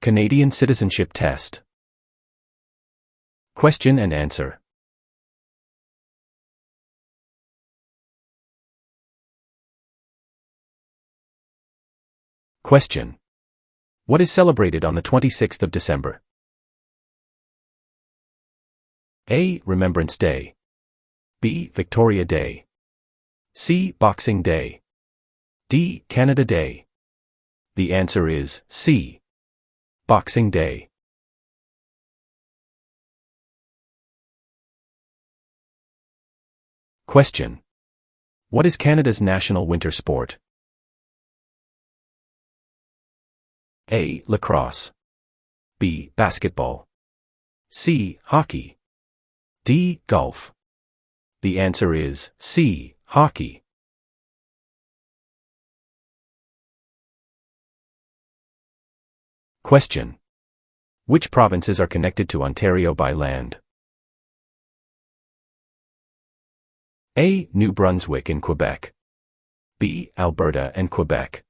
Canadian Citizenship Test. Question and answer. Question. What is celebrated on the 26th of December? A. Remembrance Day. B. Victoria Day. C. Boxing Day. D. Canada Day. The answer is C. Boxing Day. Question. What is Canada's national winter sport? A. Lacrosse. B. Basketball. C. Hockey. D. Golf. The answer is C. Hockey. Question. Which provinces are connected to Ontario by land? A. New Brunswick and Quebec. B. Alberta and Quebec.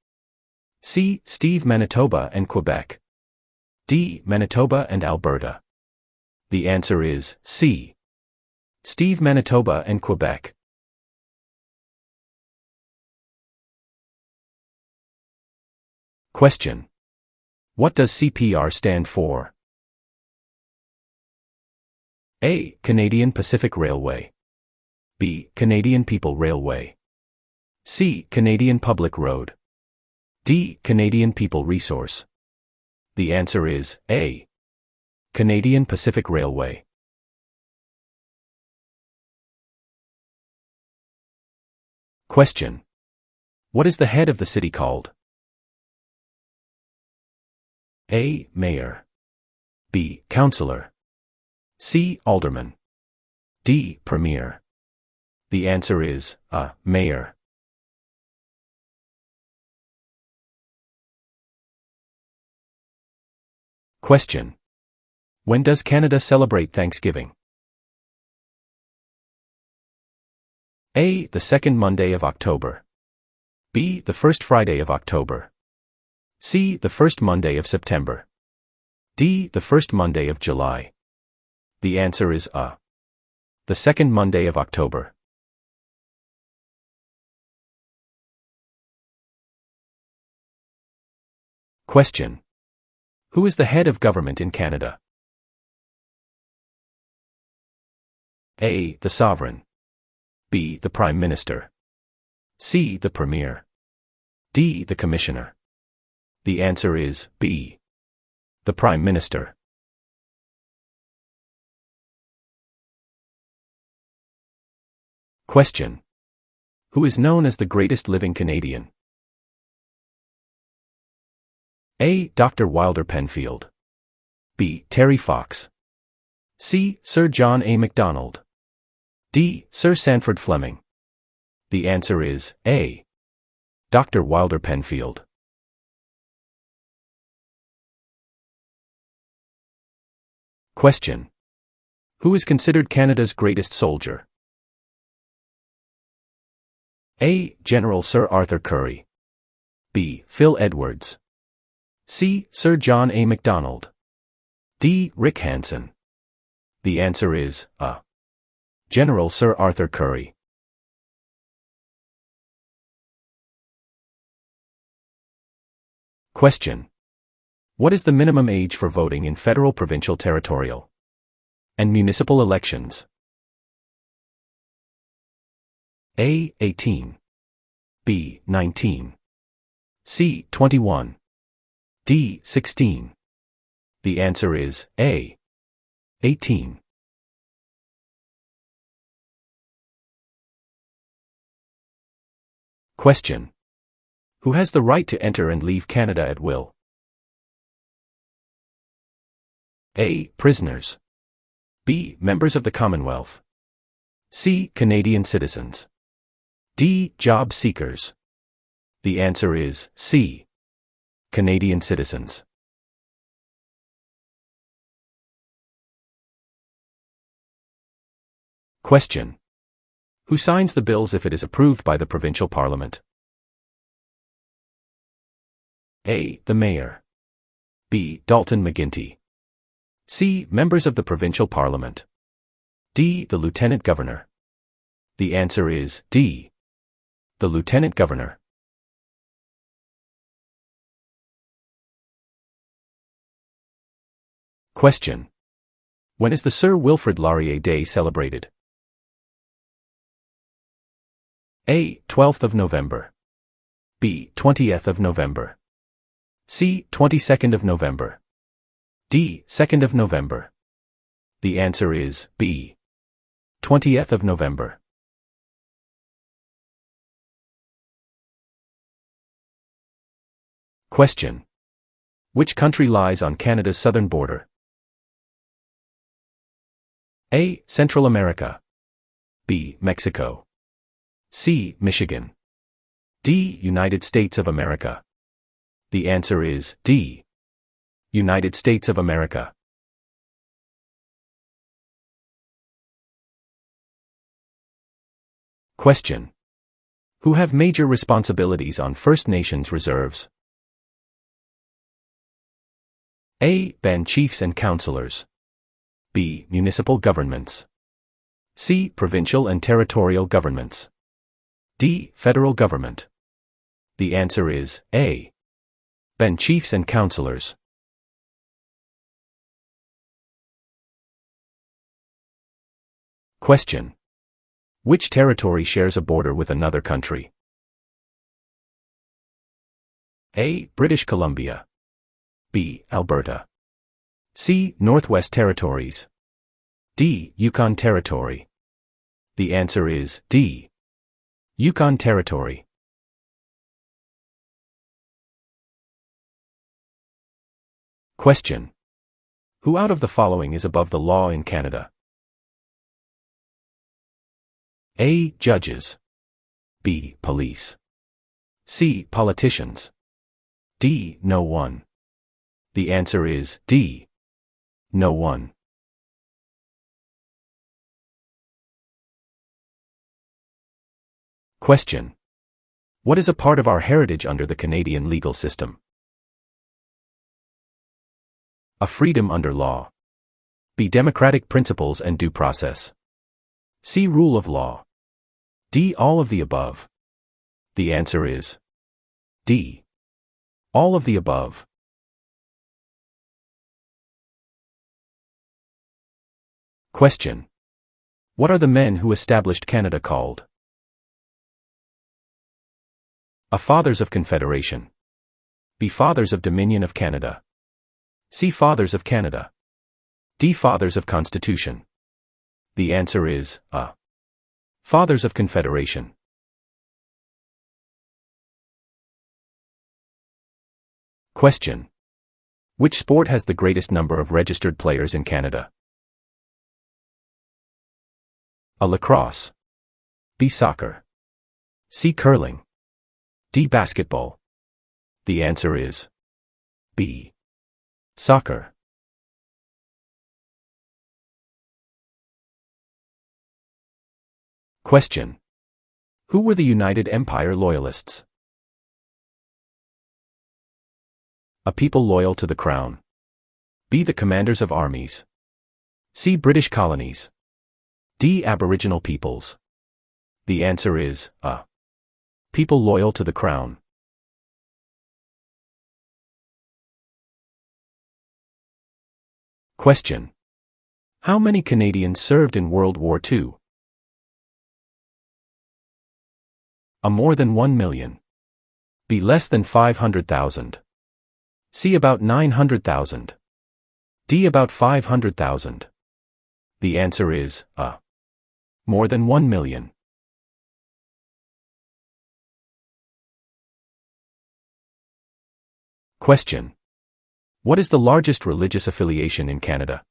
C. Steve, Manitoba and Quebec. D. Manitoba and Alberta. The answer is C. Steve, Manitoba and Quebec. Question. What does CPR stand for? A. Canadian Pacific Railway. B. Canadian People Railway. C. Canadian Public Road. D. Canadian People Resource. The answer is A. Canadian Pacific Railway. Question. What is the head of the city called? A. Mayor. B. Councillor. C. Alderman. D. Premier. The answer is A. Mayor. Question. When does Canada celebrate Thanksgiving? A. The second Monday of October. B. The first Friday of October. C. The first Monday of September. D. The first Monday of July. The answer is A. The second Monday of October. Question. Who is the head of government in Canada? A. The Sovereign. B. The Prime Minister. C. The Premier. D. The Commissioner. The answer is B. The Prime Minister. Question. Who is known as the greatest living Canadian? A. Dr. Wilder Penfield. B. Terry Fox. C. Sir John A. Macdonald. D. Sir Sanford Fleming. The answer is A. Dr. Wilder Penfield. Question. Who is considered Canada's greatest soldier? A. General Sir Arthur Currie. B. Phil Edwards. C. Sir John A. Macdonald. D. Rick Hansen. The answer is A. General Sir Arthur Currie. Question. What is the minimum age for voting in federal, provincial, territorial, and municipal elections? A. 18. B. 19. C. 21. D. 16. The answer is A. 18. Question. Who has the right to enter and leave Canada at will? A. Prisoners. B. Members of the Commonwealth. C. Canadian citizens. D. Job seekers. The answer is C. Canadian citizens. Question. Who signs the bills if it is approved by the provincial parliament? A. The Mayor. B. Dalton McGuinty. C. Members of the provincial parliament. D. The lieutenant governor. The answer is D. The lieutenant governor. Question. When is the Sir Wilfrid Laurier Day celebrated? A. 12th of November. B. 20th of November. C. 22nd of November. D. 2nd of November. The answer is B. 20th of November. Question. Which country lies on Canada's southern border? A. Central America. B. Mexico. C. Michigan. D. United States of America. The answer is D. United States of America. Question. Who have major responsibilities on First Nations reserves? A. Band chiefs and councillors. B. Municipal governments. C. Provincial and territorial governments. D. Federal government. The answer is A. Band chiefs and councillors. Question. Which territory shares a border with another country? A. British Columbia. B. Alberta. C. Northwest Territories. D. Yukon Territory. The answer is D. Yukon Territory. Question. Who out of the following is above the law in Canada? A. Judges. B. Police. C. Politicians. D. No one. The answer is D. No one. Question. What is a part of our heritage under the Canadian legal system? A. Freedom under law. B. Democratic principles and due process. C. Rule of law. D. All of the above. The answer is D. All of the above. Question. What are the men who established Canada called? A. Fathers of Confederation. B. Fathers of Dominion of Canada. C. Fathers of Canada. D. Fathers of Constitution. The answer is A. Fathers of Confederation. Question. Which sport has the greatest number of registered players in Canada? A. Lacrosse. B. Soccer. C. Curling. D. Basketball. The answer is B. Soccer. Question. Who were the United Empire Loyalists? A. People loyal to the Crown. B. The commanders of armies. C. British colonies. D. Aboriginal peoples. The answer is A. People loyal to the Crown. Question. How many Canadians served in World War II? A. More than 1 million. B. Less than 500,000. C. About 900,000. D. About 500,000. The answer is A. More than 1 million. Question. What is the largest religious affiliation in Canada?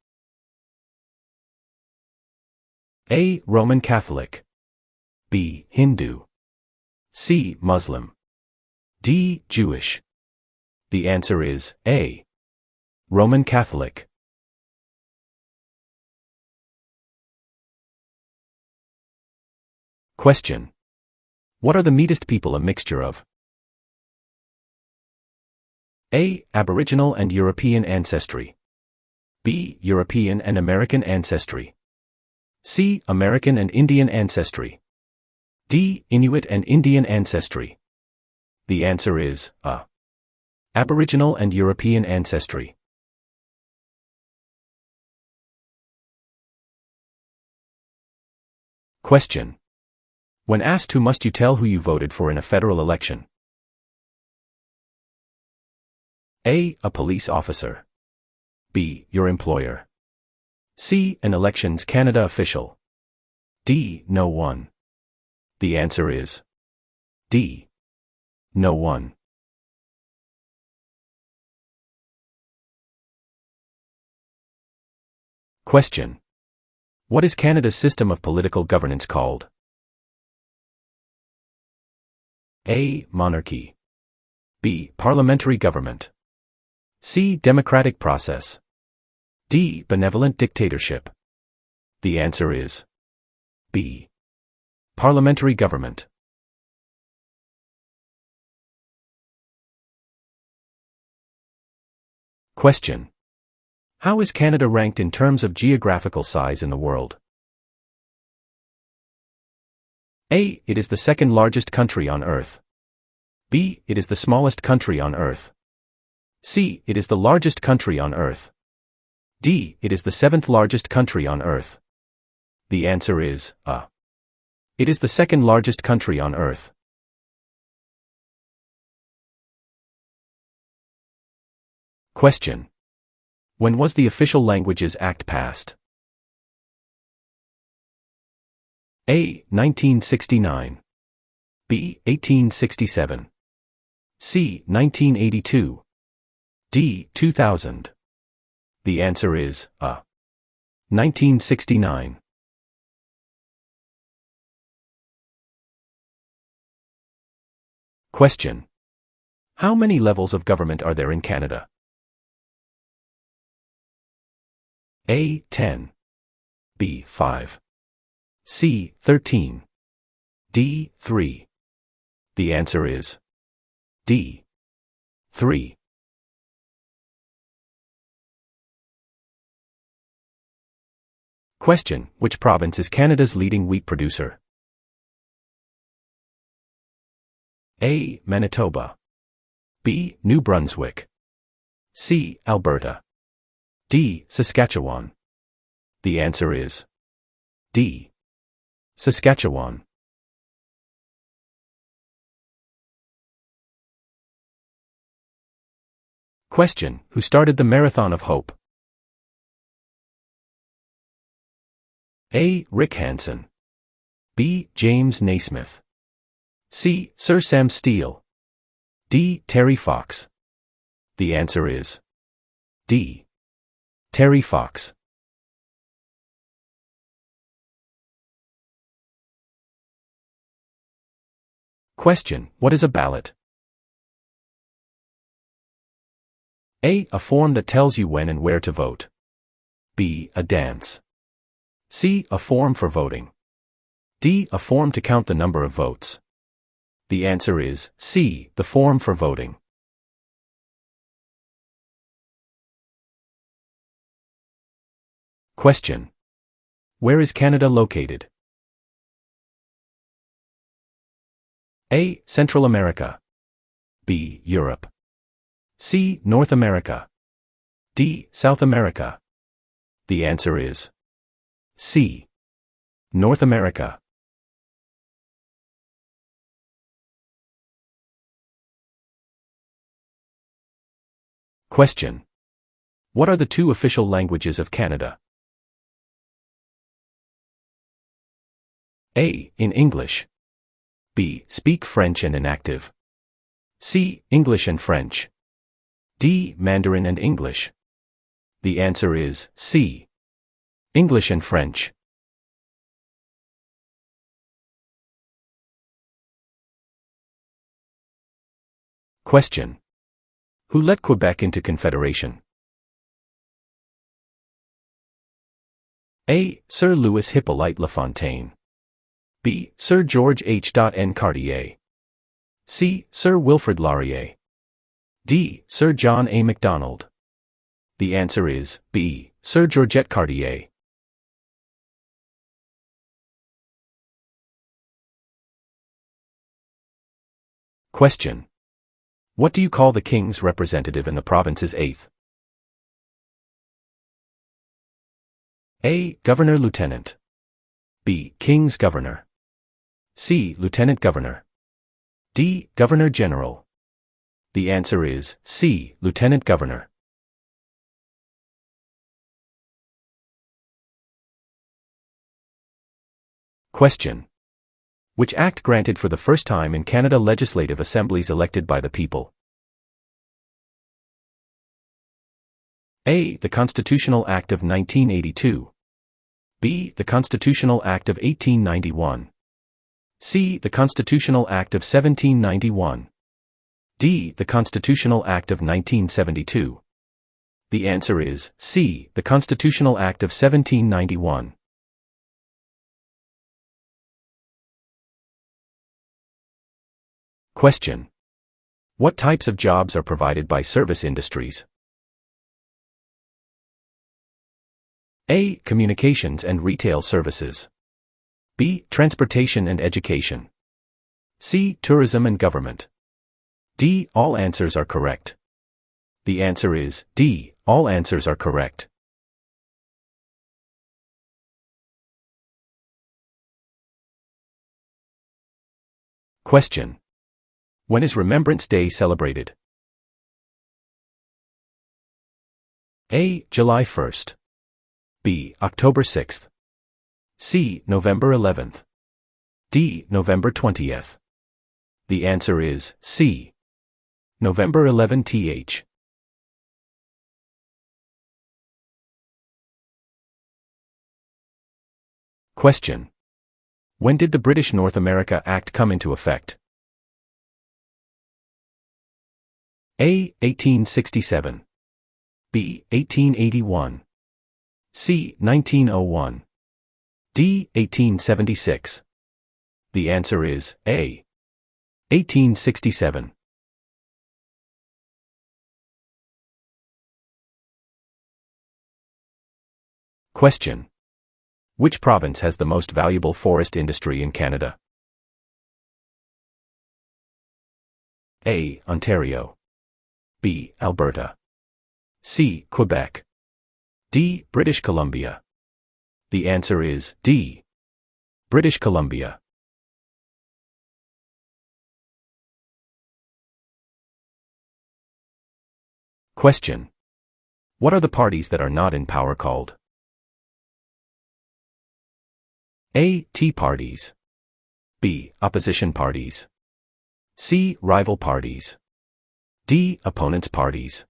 A. Roman Catholic. B. Hindu. C. Muslim. D. Jewish. The answer is A. Roman Catholic. Question. What are the Meatist people a mixture of? A. Aboriginal and European ancestry. B. European and American ancestry. C. American and Indian ancestry. D. Inuit and Indian ancestry. The answer is A. Aboriginal and European ancestry. Question. When asked who must you tell who you voted for in a federal election? A. A police officer. B. Your employer. C. An Elections Canada official. D. No one. The answer is D. No one. Question. What is Canada's system of political governance called? A. Monarchy. B. Parliamentary government. C. Democratic process. D. Benevolent dictatorship. The answer is B. Parliamentary government. Question. How is Canada ranked in terms of geographical size in the world? A. It is the second largest country on Earth. B. It is the smallest country on Earth. C. It is the largest country on Earth. D. It is the seventh largest country on Earth. The answer is A. It is the second largest country on Earth. Question. When was the Official Languages Act passed? A. 1969. B. 1867. C. 1982. D. 2000. The answer is A. 1969. Question. How many levels of government are there in Canada? A. 10. B. 5. C. 13. D. 3. The answer is D. 3. Question. Which province is Canada's leading wheat producer? A. Manitoba. B. New Brunswick. C. Alberta. D. Saskatchewan. The answer is D. Saskatchewan. Question. Who started the Marathon of Hope? A. Rick Hansen. B. James Naismith. C. Sir Sam Steele. D. Terry Fox. The answer is D. Terry Fox. Question. What is a ballot? A. A form that tells you when and where to vote. B. A dance. C. A form for voting. D. A form to count the number of votes. The answer is C. The form for voting. Question. Where is Canada located? A. Central America. B. Europe. C. North America. D. South America. The answer is C. North America. Question. What are the two official languages of Canada? A. In English. B. Speak French and inactive. C. English and French. D. Mandarin and English. The answer is C. English and French. Question. Who let Quebec into Confederation? A. Sir Louis Hippolyte Lafontaine. B. Sir George H. N. Cartier. C. Sir Wilfrid Laurier. D. Sir John A. Macdonald. The answer is B. Sir Georgette Cartier. Question. What do you call the king's representative in the province's 8th? A. Governor Lieutenant. B. King's Governor. C. Lieutenant Governor. D. Governor General. The answer is C. Lieutenant Governor. Question. Which act granted for the first time in Canada legislative assemblies elected by the people? A. The Constitutional Act of 1982. B. The Constitutional Act of 1891. C. The Constitutional Act of 1791. D. The Constitutional Act of 1972. The answer is C. The Constitutional Act of 1791. Question. What types of jobs are provided by service industries? A. Communications and retail services. B. Transportation and education. C. Tourism and government. D. All answers are correct. The answer is D. All answers are correct. Question. When is Remembrance Day celebrated? A. July 1st. B. October 6th. C. November 11th. D. November 20th. The answer is C. November 11th. Question. When did the British North America Act come into effect? A. 1867. B. 1881. C. 1901. D. 1876. The answer is A. 1867. Question. Which province has the most valuable forest industry in Canada? A. Ontario. B. Alberta. C. Quebec. D. British Columbia. The answer is D. British Columbia. Question. What are the parties that are not in power called? A. Tea parties. B. Opposition parties. C. Rival parties. D. Opponents parties.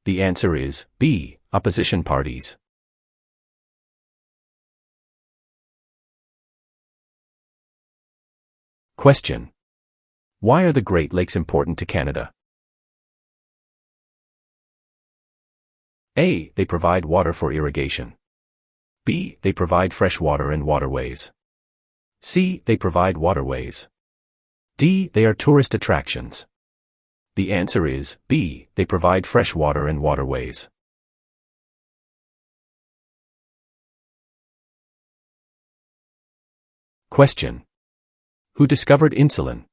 The answer is B. Opposition parties. Question. Why are the Great Lakes important to Canada? A. They provide water for irrigation. B. They provide fresh water and waterways. C. They provide waterways. D. They are tourist attractions. The answer is B. They provide fresh water and waterways. Question. Who discovered insulin?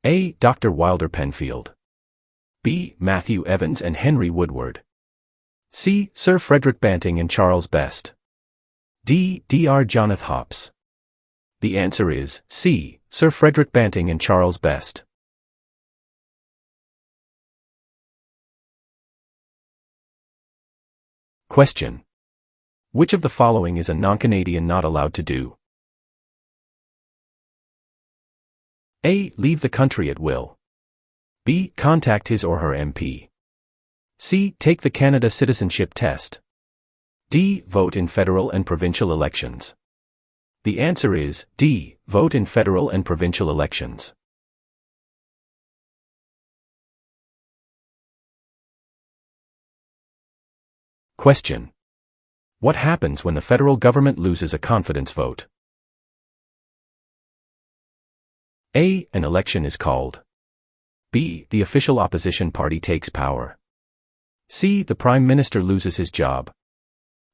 A. Dr. Wilder Penfield. B. Matthew Evans and Henry Woodward. C. Sir Frederick Banting and Charles Best. D. Dr. Jonathan Hops. The answer is C. Sir Frederick Banting and Charles Best. Question. Which of the following is a non-Canadian not allowed to do? A. Leave the country at will. B. Contact his or her MP. C. Take the Canada Citizenship Test. D. Vote in federal and provincial elections. The answer is D. Vote in federal and provincial elections. Question. What happens when the federal government loses a confidence vote? A. An election is called. B. The official opposition party takes power. C. The Prime Minister loses his job.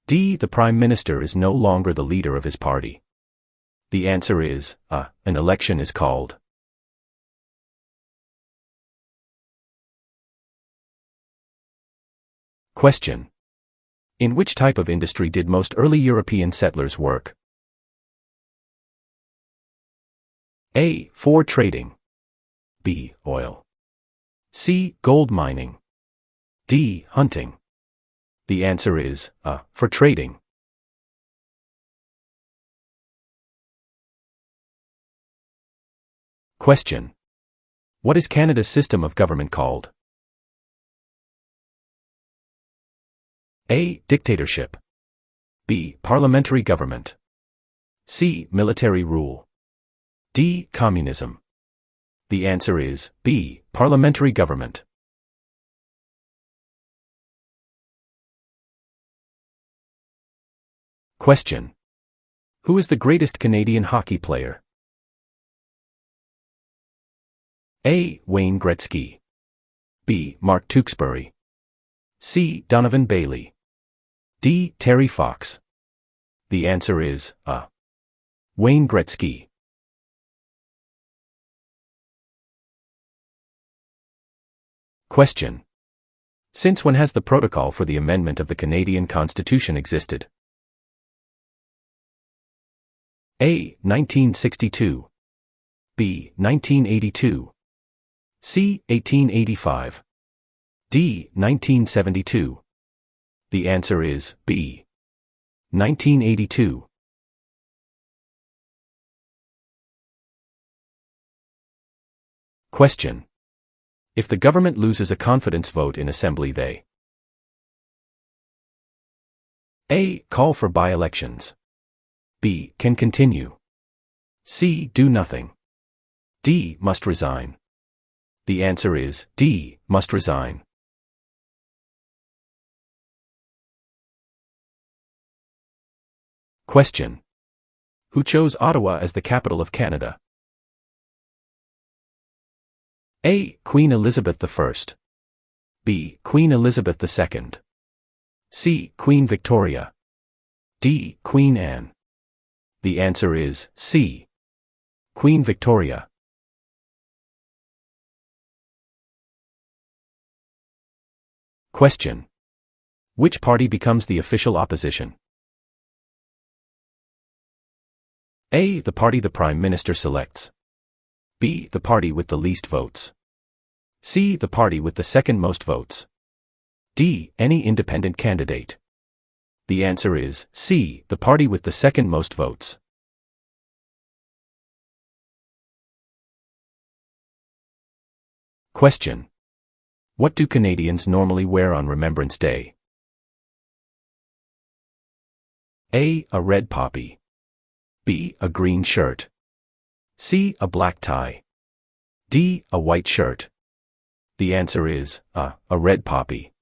D. The Prime Minister is no longer the leader of his party. The answer is A. An election is called. Question. In which type of industry did most early European settlers work? A. For trading. B. Oil. C. Gold mining. D. Hunting. The answer is A. For trading. Question. What is Canada's system of government called? A. Dictatorship. B. Parliamentary government. C. Military rule. D. Communism. The answer is B. Parliamentary government. Question. Who is the greatest Canadian hockey player? A. Wayne Gretzky. B. Mark Tewksbury. C. Donovan Bailey. D. Terry Fox. The answer is A. Wayne Gretzky. Question. Since when has the protocol for the amendment of the Canadian Constitution existed? A. 1962. B. 1982. C. 1885. D. 1972. The answer is B. 1982. Question. If the government loses a confidence vote in Assembly, they A. Call for by-elections. B. Can continue. C. Do nothing. D. Must resign. The answer is D. Must resign. Question. Who chose Ottawa as the capital of Canada? A. Queen Elizabeth I. B. Queen Elizabeth II. C. Queen Victoria. D. Queen Anne. The answer is C. Queen Victoria. Question. Which party becomes the official opposition? A. The party the Prime Minister selects. B. The party with the least votes. C. The party with the second most votes. D. Any independent candidate. The answer is C. The party with the second most votes. Question. What do Canadians normally wear on Remembrance Day? A. A red poppy. B. A green shirt. C. A black tie. D. A white shirt. The answer is A red poppy.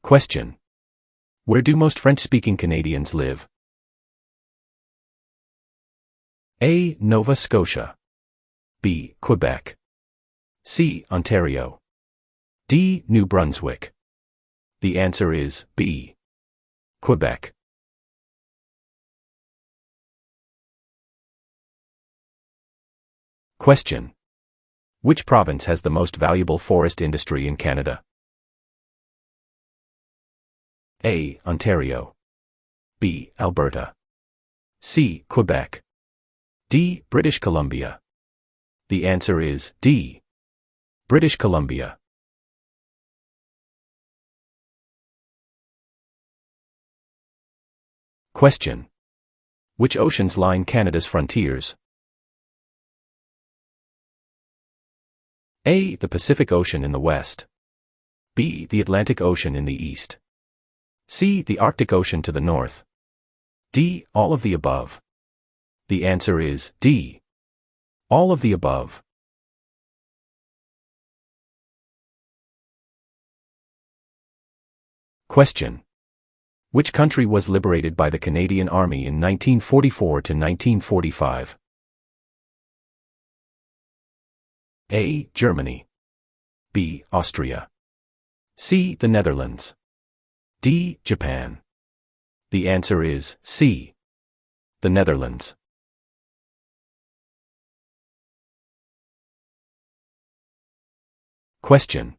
Question. Where do most French-speaking Canadians live? A. Nova Scotia. B. Quebec. C. Ontario. D. New Brunswick. The answer is B. Quebec. Question. Which province has the most valuable forest industry in Canada? A. Ontario. B. Alberta. C. Quebec. D. British Columbia. The answer is D. British Columbia. Question. Which oceans line Canada's frontiers? A. The Pacific Ocean in the west. B. The Atlantic Ocean in the east. C. The Arctic Ocean to the north. D. All of the above. The answer is D. All of the above. Question. Which country was liberated by the Canadian Army in 1944 to 1945? A. Germany. B. Austria. C. The Netherlands. D. Japan. The answer is C. The Netherlands. Question.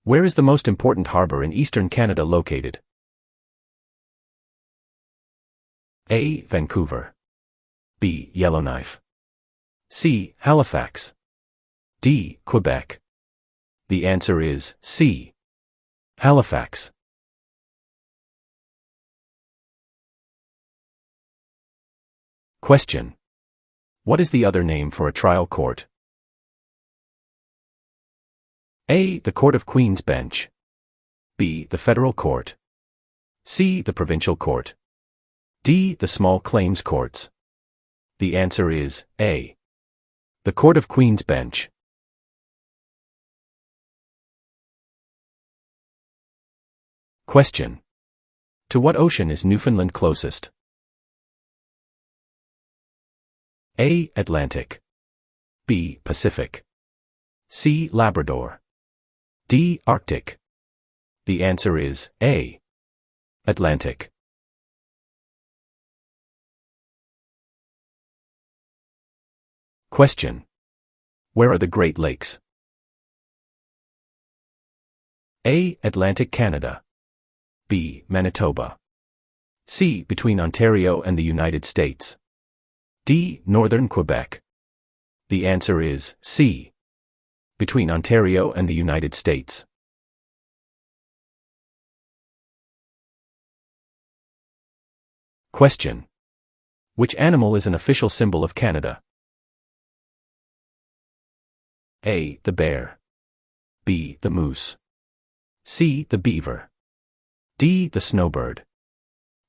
Where is the most important harbor in eastern Canada located? A. Vancouver. B. Yellowknife. C. Halifax. D. Quebec. The answer is C. Halifax. Question. What is the other name for a trial court? A. The Court of Queen's Bench. B. The Federal Court. C. The Provincial Court. D. The Small Claims Courts. The answer is A. The Court of Queen's Bench. Question. To what ocean is Newfoundland closest? A. Atlantic. B. Pacific. C. Labrador. D. Arctic. The answer is A. Atlantic. Question. Where are the Great Lakes? A. Atlantic Canada. B. Manitoba. C. Between Ontario and the United States. D. Northern Quebec. The answer is C. Between Ontario and the United States. Question. Which animal is an official symbol of Canada? A. The bear. B. The moose. C. The beaver. D. The snowbird.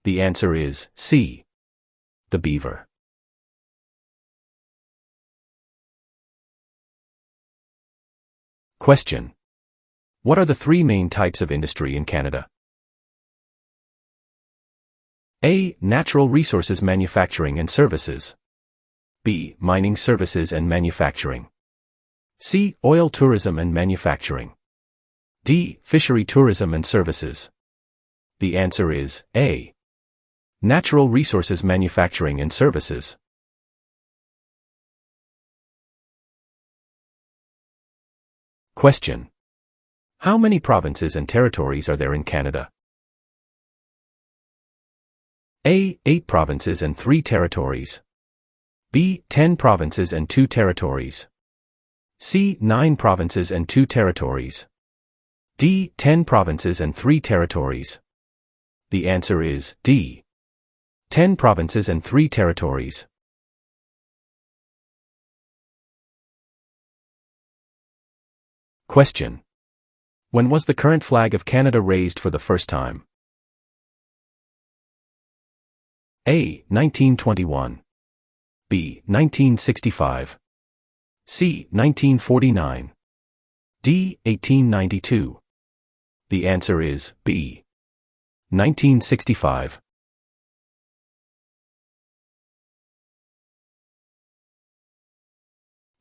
The answer is C. The beaver. Question. What are the three main types of industry in Canada? A. Natural resources manufacturing and services. B. Mining services and manufacturing. C. Oil tourism and manufacturing. D. Fishery tourism and services. The answer is A. Natural resources manufacturing and services. Question. How many provinces and territories are there in Canada? A. 8 provinces and 3 territories. B. 10 provinces and 2 territories. C. 9 provinces and 2 territories. D. 10 provinces and 3 territories. The answer is D. 10 provinces and 3 territories. Question. When was the current flag of Canada raised for the first time? A. 1921. B. 1965. C. 1949. D. 1892. The answer is B. 1965.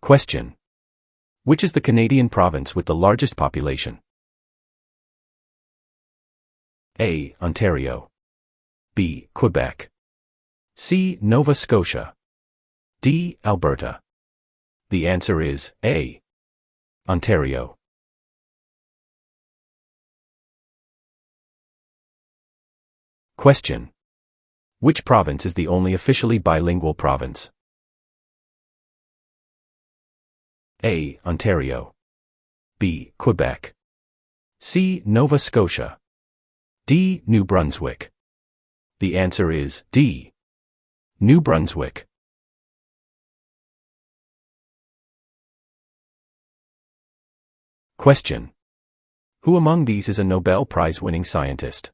Question. Which is the Canadian province with the largest population? A. Ontario. B. Quebec. C. Nova Scotia. D. Alberta. The answer is A. Ontario. Question. Which province is the only officially bilingual province? A. Ontario. B. Quebec. C. Nova Scotia. D. New Brunswick. The answer is D. New Brunswick. Question. Who among these is a Nobel Prize-winning scientist?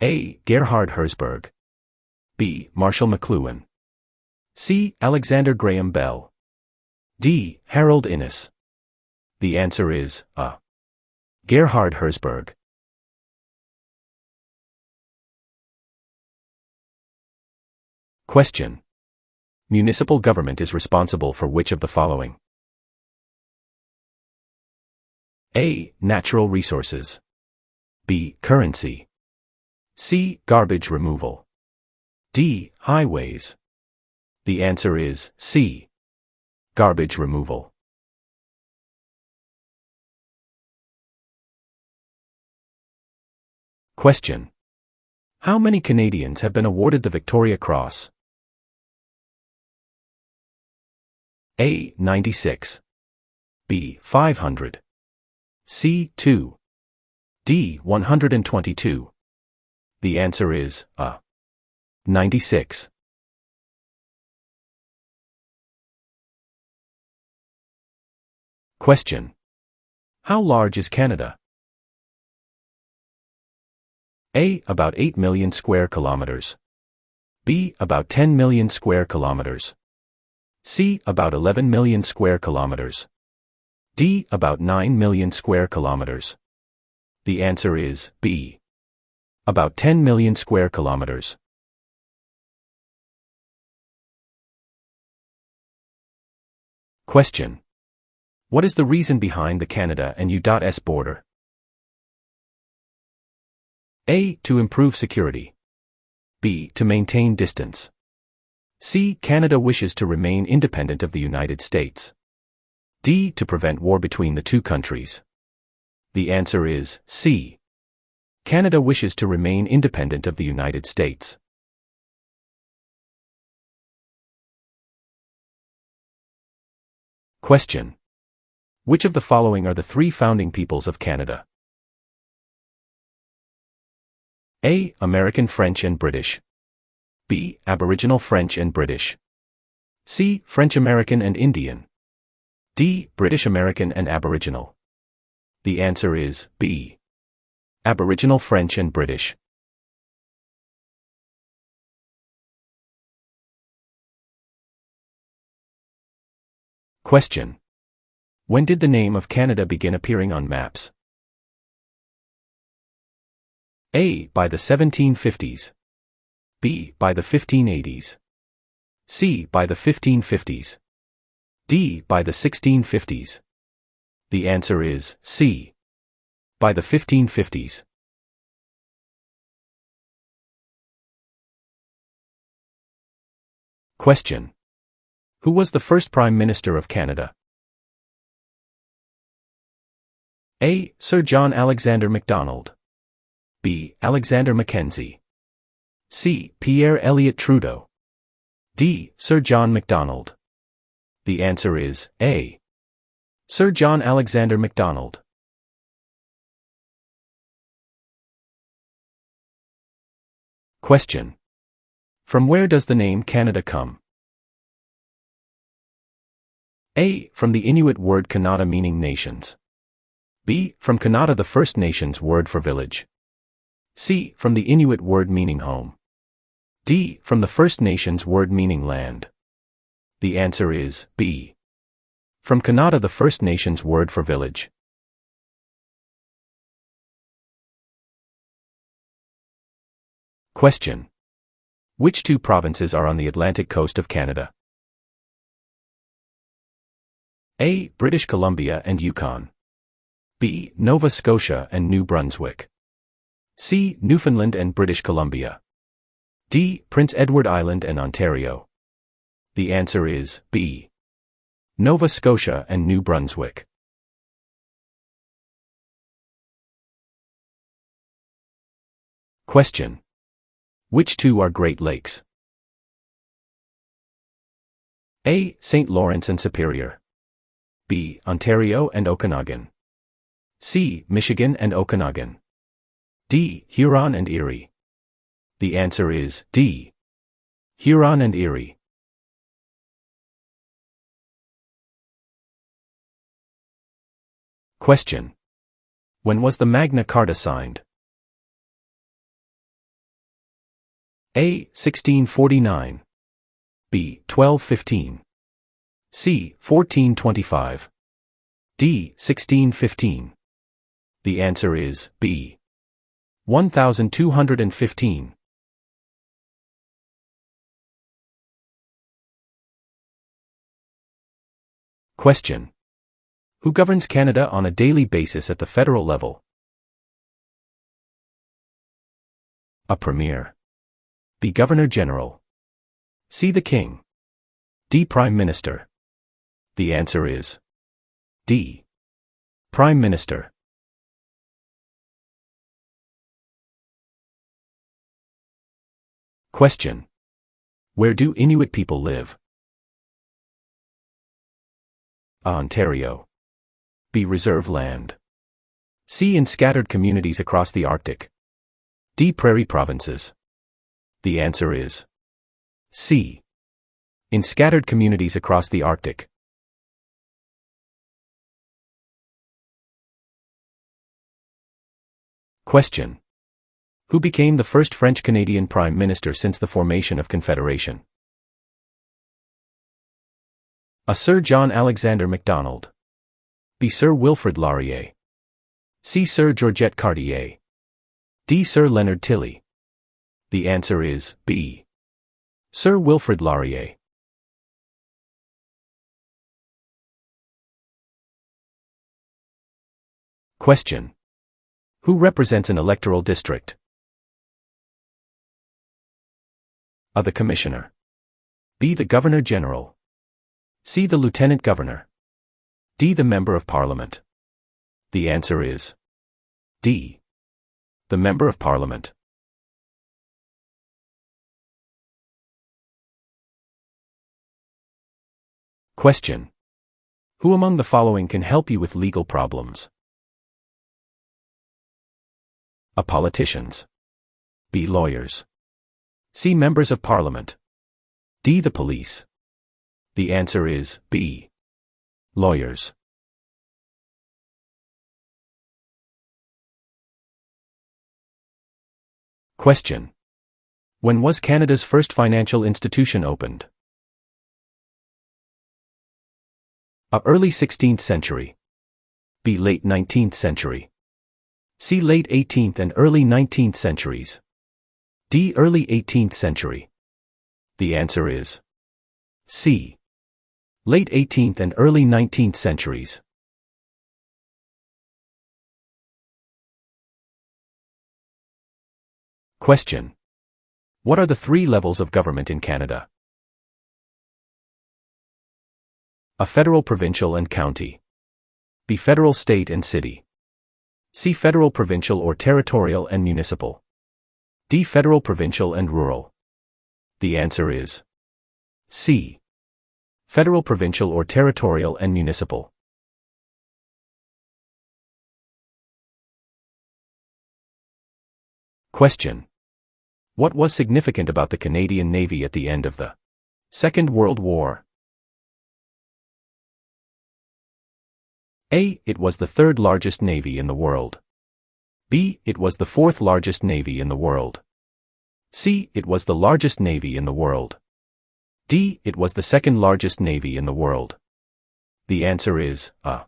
A. Gerhard Herzberg. B. Marshall McLuhan. C. Alexander Graham Bell. D. Harold Innis. The answer is A. Gerhard Herzberg. Question. Municipal government is responsible for which of the following? A. Natural resources. B. Currency. C. Garbage removal. D. Highways. The answer is C. Garbage removal. Question. How many Canadians have been awarded the Victoria Cross? A. 96. B. 500. C. 2. D. 122. The answer is A. 96. Question. How large is Canada? A. About 8 million square kilometers. B. About 10 million square kilometers. C. About 11 million square kilometers. D. About 9 million square kilometers. The answer is B. About 10 million square kilometers. Question. What is the reason behind the Canada and U.S. border? A. To improve security. B. To maintain distance. C. Canada wishes to remain independent of the United States. D. To prevent war between the two countries. The answer is C. Canada wishes to remain independent of the United States. Question. Which of the following are the three founding peoples of Canada? A. American French and British. B. Aboriginal French and British. C. French American and Indian. D. British American and Aboriginal. The answer is B. Aboriginal French and British. Question. When did the name of Canada begin appearing on maps? A. By the 1750s. B. By the 1580s. C. By the 1550s. D. By the 1650s. The answer is C. By the 1550s. Question. Who was the first Prime Minister of Canada? A. Sir John Alexander Macdonald. B. Alexander Mackenzie. C. Pierre Elliott Trudeau. D. Sir John Macdonald. The answer is A. Sir John Alexander Macdonald. Question. From where does the name Canada come? A. From the Inuit word Kanata meaning nations. B. From Kanata the First Nations word for village. C. From the Inuit word meaning home. D. From the First Nations word meaning land. The answer is B. From Kanata the First Nations word for village. Question. Which two provinces are on the Atlantic coast of Canada? A. British Columbia and Yukon. B. Nova Scotia and New Brunswick. C. Newfoundland and British Columbia. D. Prince Edward Island and Ontario. The answer is B. Nova Scotia and New Brunswick. Question. Which two are Great Lakes? A. St. Lawrence and Superior. B. Ontario and Okanagan. C. Michigan and Okanagan. D. Huron and Erie. The answer is D. Huron and Erie. Question. When was the Magna Carta signed? A. 1649. B. 1215. C. 1425. D. 1615. The answer is B. 1215. Question. Who governs Canada on a daily basis at the federal level? A Premier. B. Governor General. C. The King. D. Prime Minister. The answer is D. Prime Minister. Question. Where do Inuit people live? A. Ontario. B. Reserve land. C. In scattered communities across the Arctic. D. Prairie provinces. The answer is C. In scattered communities across the Arctic. Question. Who became the first French-Canadian Prime Minister since the formation of Confederation? A. Sir John Alexander Macdonald. B. Sir Wilfrid Laurier. C. Sir Georgette Cartier. D. Sir Leonard Tilley. The answer is B. Sir Wilfrid Laurier. Question. Who represents an electoral district? A. The Commissioner. B. The Governor General. C. The Lieutenant Governor. D. The Member of Parliament. The answer is D. The Member of Parliament. Question. Who among the following can help you with legal problems? A. Politicians. B. Lawyers. C. Members of Parliament. D. The police. The answer is B. Lawyers. Question. When was Canada's first financial institution opened? A. Early 16th century. B. Late 19th century. C. Late 18th and early 19th centuries. D. Early 18th century. The answer is C. Late 18th and early 19th centuries. Question. What are the three levels of government in Canada? A. Federal, provincial and county. B. Federal, state and city. C. Federal, provincial or territorial and municipal. D. Federal, provincial and rural. The answer is C. Federal, provincial or territorial and municipal. Question. What was significant about the Canadian Navy at the end of the Second World War? A. It was the third largest navy in the world. B. It was the fourth largest navy in the world. C. It was the largest navy in the world. D. It was the second largest navy in the world. The answer is A.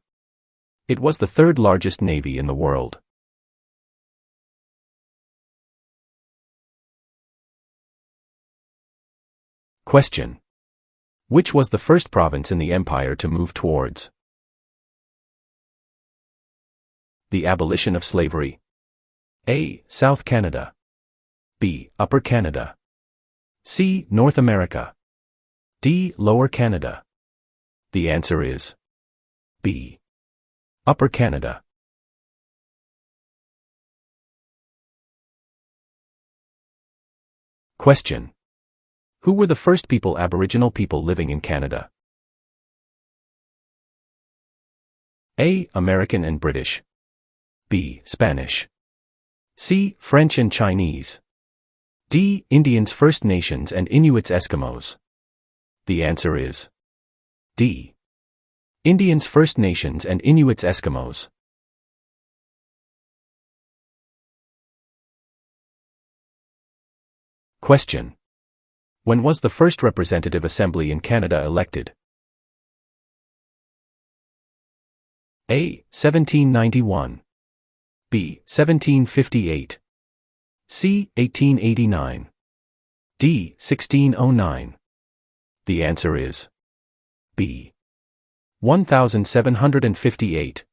It was the third largest navy in the world. Question. Which was the first province in the Empire to move towards the abolition of slavery? A. South Canada. B. Upper Canada. C. North America. D. Lower Canada. The answer is B. Upper Canada. Question. Who were the first Aboriginal people living in Canada? A. American and British. B. Spanish. C. French and Chinese. D. Indians, First Nations and Inuits, Eskimos. The answer is D. Indians, First Nations and Inuits, Eskimos. Question. When was the first representative assembly in Canada elected? A. 1791. B. 1758. C. 1889. D. 1609. The answer is B. 1758.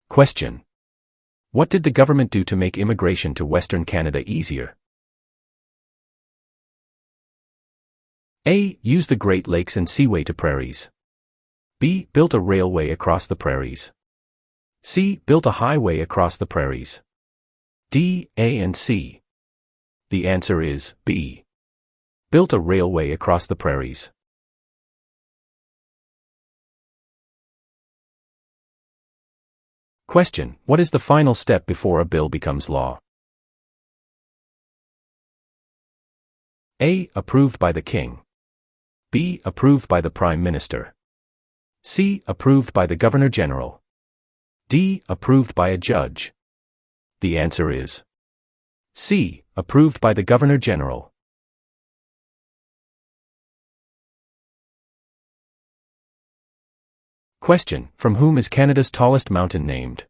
Question. What did the government do to make immigration to Western Canada easier? A. Use the Great Lakes and Seaway to prairies. B. Built a railway across the prairies. C. Built a highway across the prairies. D, A and C. The answer is B. Built a railway across the prairies. Question. What is the final step before a bill becomes law? A. Approved by the King. B. Approved by the Prime Minister. C. Approved by the Governor General. D. Approved by a judge. The answer is C. Approved by the Governor General. Question. From whom is Canada's tallest mountain named?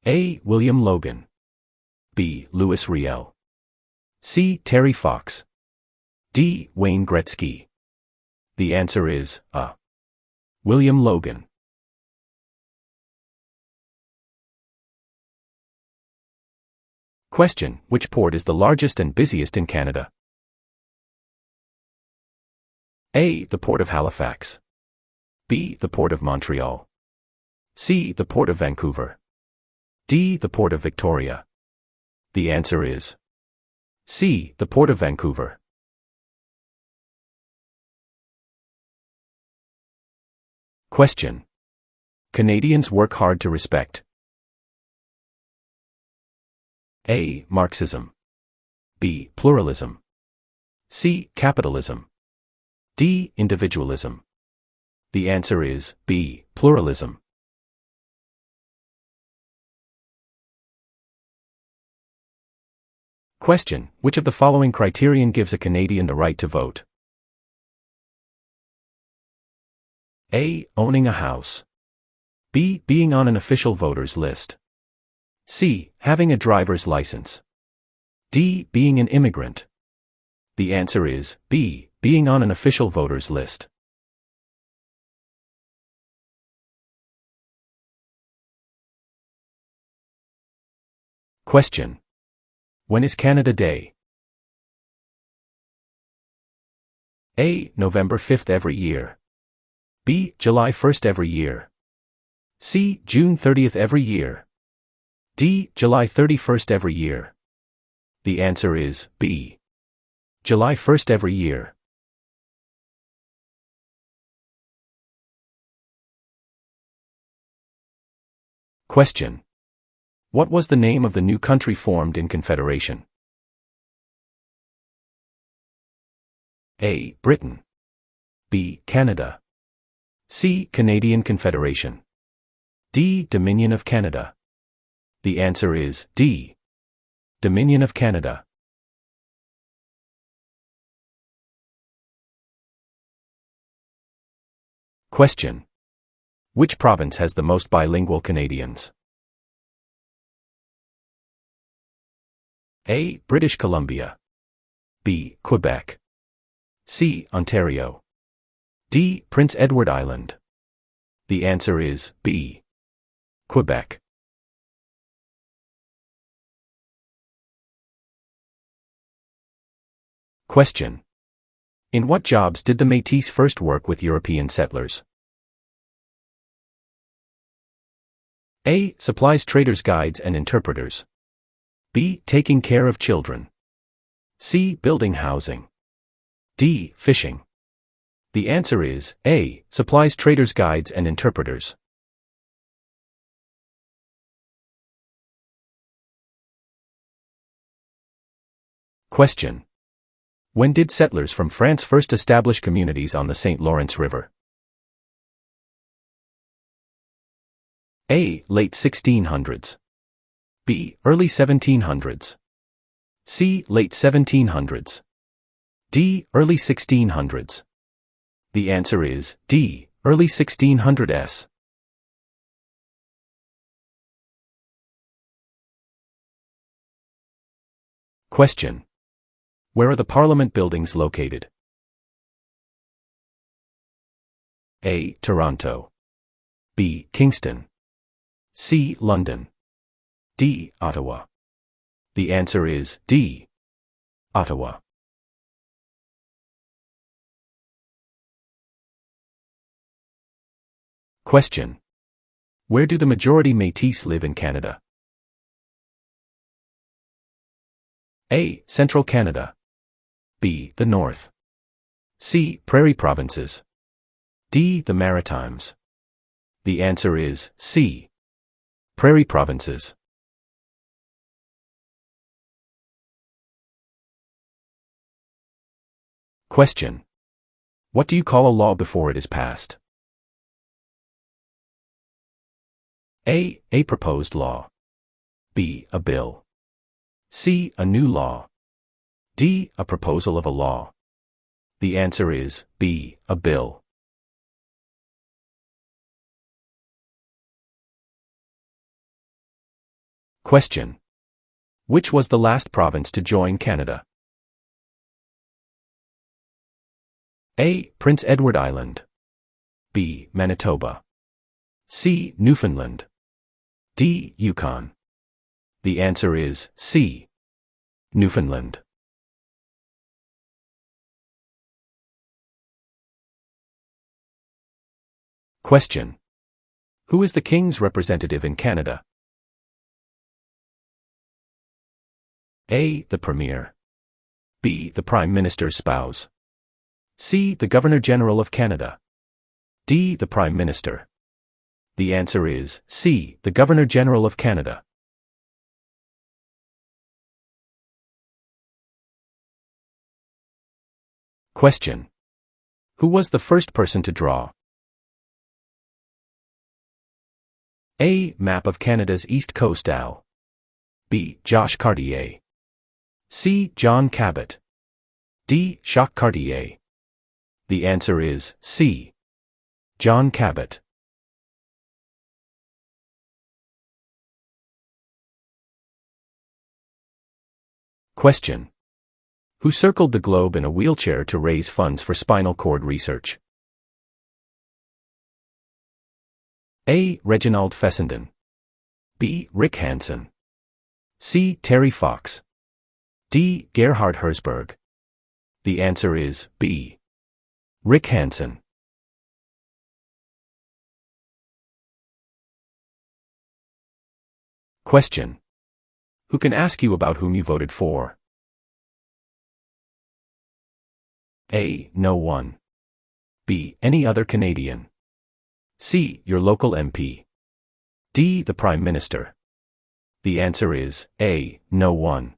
A. William Logan. B. Louis Riel. C. Terry Fox. D. Wayne Gretzky. The answer is A. William Logan. Question. Which port is the largest and busiest in Canada? A. The Port of Halifax. B. The Port of Montreal. C. The Port of Vancouver. D. The Port of Victoria. The answer is C. The Port of Vancouver. Question. Canadians work hard to respect. A. Marxism. B. Pluralism. C. Capitalism. D. Individualism. The answer is B. Pluralism. Question. Which of the following criterion gives a Canadian the right to vote? A. Owning a house. B. Being on an official voters list. C. Having a driver's license. D. Being an immigrant. The answer is B. Being on an official voters list. Question. When is Canada Day? A. November 5th every year. B. July 1st every year. C. June 30th every year. D. July 31st every year. The answer is B. July 1st every year. Question. What was the name of the new country formed in Confederation? A. Britain. B. Canada. C. Canadian Confederation. D. Dominion of Canada. The answer is D. Dominion of Canada. Question. Which province has the most bilingual Canadians? A. British Columbia. B. Quebec. C. Ontario. D. Prince Edward Island. The answer is B. Quebec. Question. In what jobs did the Métis first work with European settlers? A. Supplies traders' guides and interpreters. B. Taking care of children. C. Building housing. D. Fishing. The answer is A. Supplies traders' guides and interpreters. Question. When did settlers from France first establish communities on the St. Lawrence River? A. Late 1600s. B. Early 1700s. C. Late 1700s. D. Early 1600s. The answer is D. Early 1600s. Question. Where are the Parliament buildings located? A. Toronto. B. Kingston. C. London. D. Ottawa. The answer is D. Ottawa. Question. Where do the majority Métis live in Canada? A. Central Canada. B. The North. C. Prairie Provinces. D. The Maritimes. The answer is C. Prairie Provinces. Question. What do you call a law before it is passed? A. A proposed law. B. A bill. C. A new law. D. A proposal of a law. The answer is B. A bill. Question. Which was the last province to join Canada? A. Prince Edward Island. B. Manitoba. C. Newfoundland. D. Yukon. The answer is C. Newfoundland. Question. Who is the King's representative in Canada? A. The Premier. B. The Prime Minister's spouse. C. The Governor-General of Canada. D. The Prime Minister. The answer is C. The Governor-General of Canada. Question. Who was the first person to draw? A. Map of Canada's East Coast Al. B. Josh Cartier. C. John Cabot. D. Jacques Cartier. The answer is C. John Cabot. Question. Who circled the globe in a wheelchair to raise funds for spinal cord research? A. Reginald Fessenden. B. Rick Hansen. C. Terry Fox. D. Gerhard Herzberg. The answer is B. Rick Hansen. Question. Who can ask you about whom you voted for? A. No one. B. Any other Canadian. C. Your local MP. D. The Prime Minister. The answer is A. No one.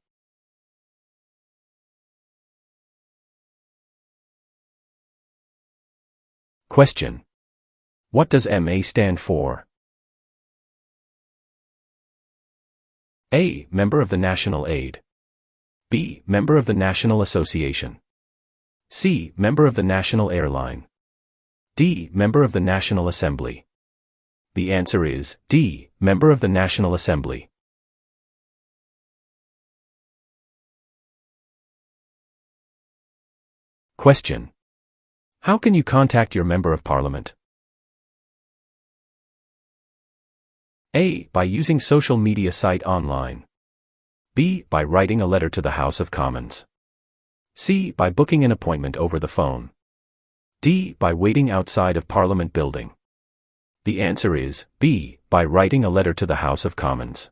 Question. What does MA stand for? A. Member of the National Aid. B. Member of the National Association. C. Member of the National Airline. D. Member of the National Assembly. The answer is D. Member of the National Assembly. Question. How can you contact your Member of Parliament? A. By using social media site online. B. By writing a letter to the House of Commons. C. By booking an appointment over the phone. D. By waiting outside of Parliament building. The answer is B. By writing a letter to the House of Commons.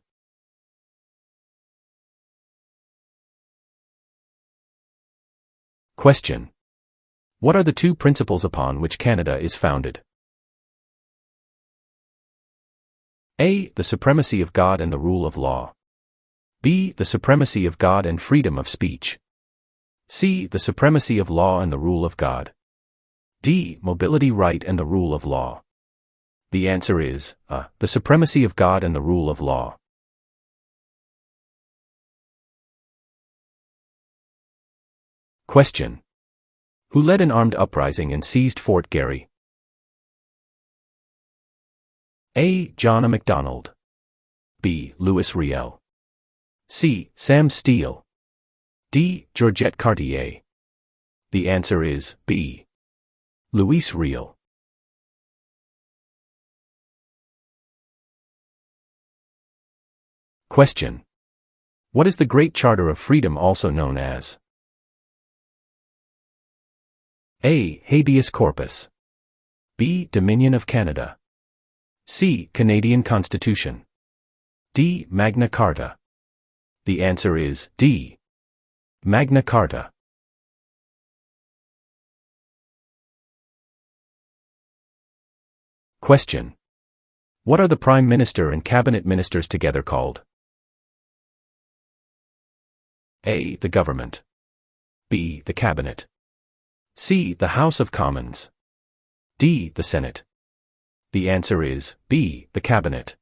Question. What are the two principles upon which Canada is founded? A. The supremacy of God and the rule of law. B. The supremacy of God and freedom of speech. C. The supremacy of law and the rule of God. D. Mobility right and the rule of law. The answer is A. The supremacy of God and the rule of law. Question. Who led an armed uprising and seized Fort Garry? A. John A. Macdonald. B. Louis Riel. C. Sam Steele. D. Georgette Cartier. The answer is B. Louis Riel. Question. What is the Great Charter of Freedom also known as? A. Habeas corpus. B. Dominion of Canada. C. Canadian Constitution. D. Magna Carta. The answer is D. Magna Carta. Question. What are the Prime Minister and Cabinet Ministers together called? A. The Government. B. The Cabinet. C. The House of Commons. D. The Senate. The answer is B. The Cabinet.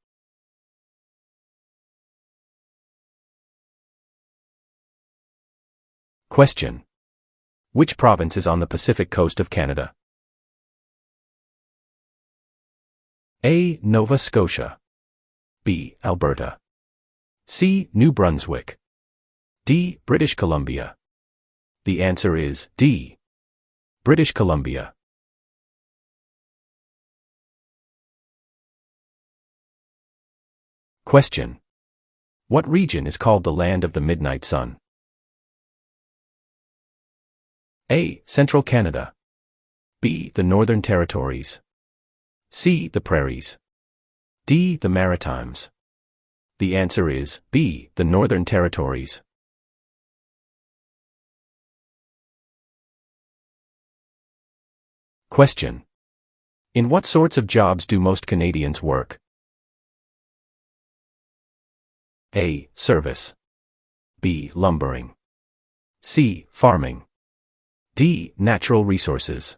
Question. Which province is on the Pacific coast of Canada? A. Nova Scotia. B. Alberta. C. New Brunswick. D. British Columbia. The answer is D. British Columbia. Question. What region is called the Land of the Midnight Sun? A. Central Canada. B. The Northern Territories. C. The Prairies. D. The Maritimes. The answer is B. The Northern Territories. Question. In what sorts of jobs do most Canadians work? A. Service. B. Lumbering. C. Farming. D. Natural resources.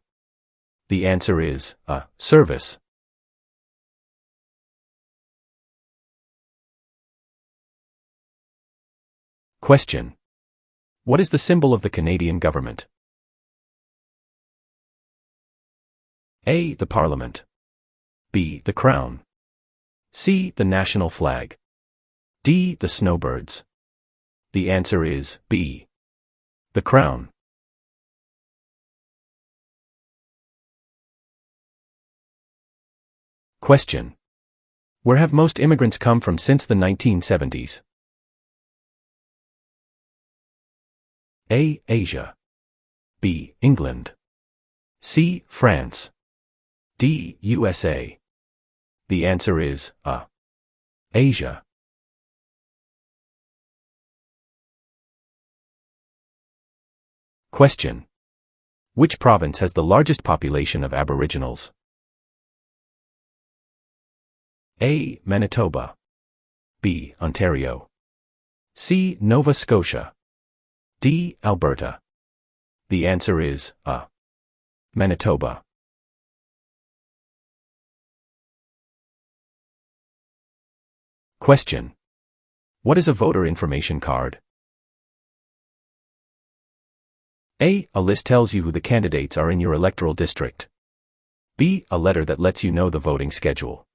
The answer is A. Service. Question. What is the symbol of the Canadian government? A. The Parliament. B. The Crown. C. The national flag. D. The snowbirds. The answer is B. The Crown. Question. Where have most immigrants come from since the 1970s? A. Asia. B. England. C. France. D. USA. The answer is A. Asia. Question. Which province has the largest population of Aboriginals? A. Manitoba. B. Ontario. C. Nova Scotia. D. Alberta. The answer is A. Manitoba. Question. What is a voter information card? A. A list tells you who the candidates are in your electoral district. B. A letter that lets you know the voting schedule.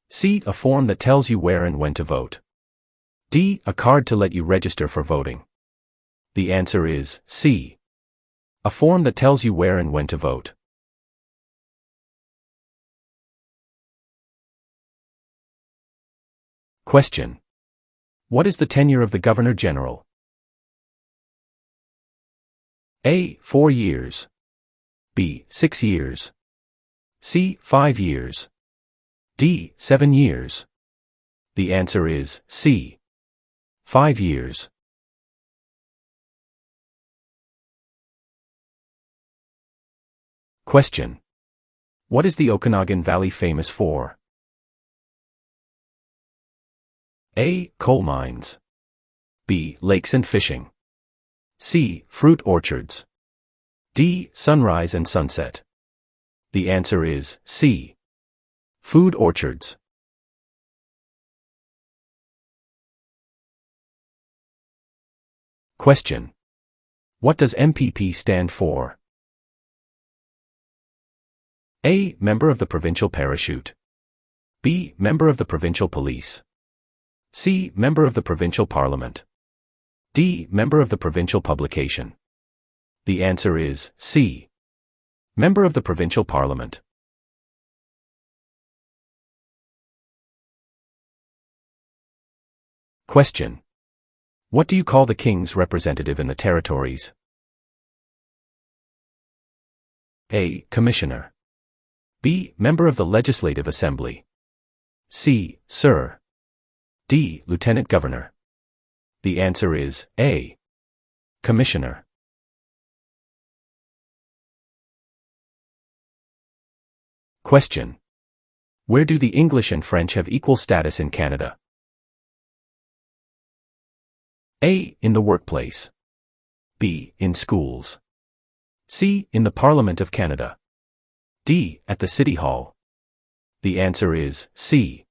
C. A form that tells you where and when to vote. D. A card to let you register for voting. The answer is C. A form that tells you where and when to vote. Question. What is the tenure of the Governor General? A. 4 years. B. 6 years. C. 5 years. D. 7 years. The answer is C. 5 years. Question. What is the Okanagan Valley famous for? A. Coal mines. B. Lakes and fishing. C. Fruit orchards. D. Sunrise and sunset. The answer is C. Food orchards. Question. What does MPP stand for? A. Member of the Provincial Parachute. B. Member of the Provincial Police. C. Member of the Provincial Parliament. D. Member of the provincial publication. The answer is C. Member of the provincial parliament. Question. What do you call the king's representative in the territories? A. Commissioner. B. Member of the Legislative Assembly. C. Sir. D. Lieutenant Governor. The answer is A. Commissioner. Question. Where do the English and French have equal status in Canada? A. In the workplace. B. In schools. C. In the Parliament of Canada. D. At the City Hall. The answer is C.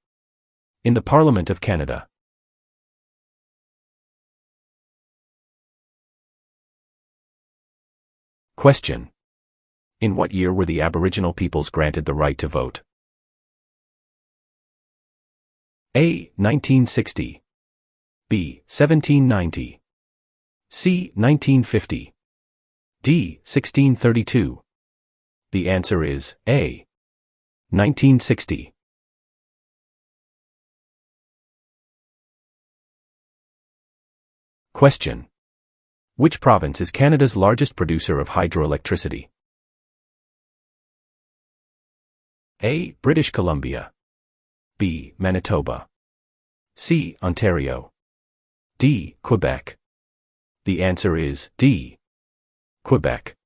In the Parliament of Canada. Question. In what year were the Aboriginal peoples granted the right to vote? A. 1960. B. 1790. C. 1950. D. 1632. The answer is A. 1960. Question. Which province is Canada's largest producer of hydroelectricity? A. British Columbia. B. Manitoba. C. Ontario. D. Quebec. The answer is D. Quebec.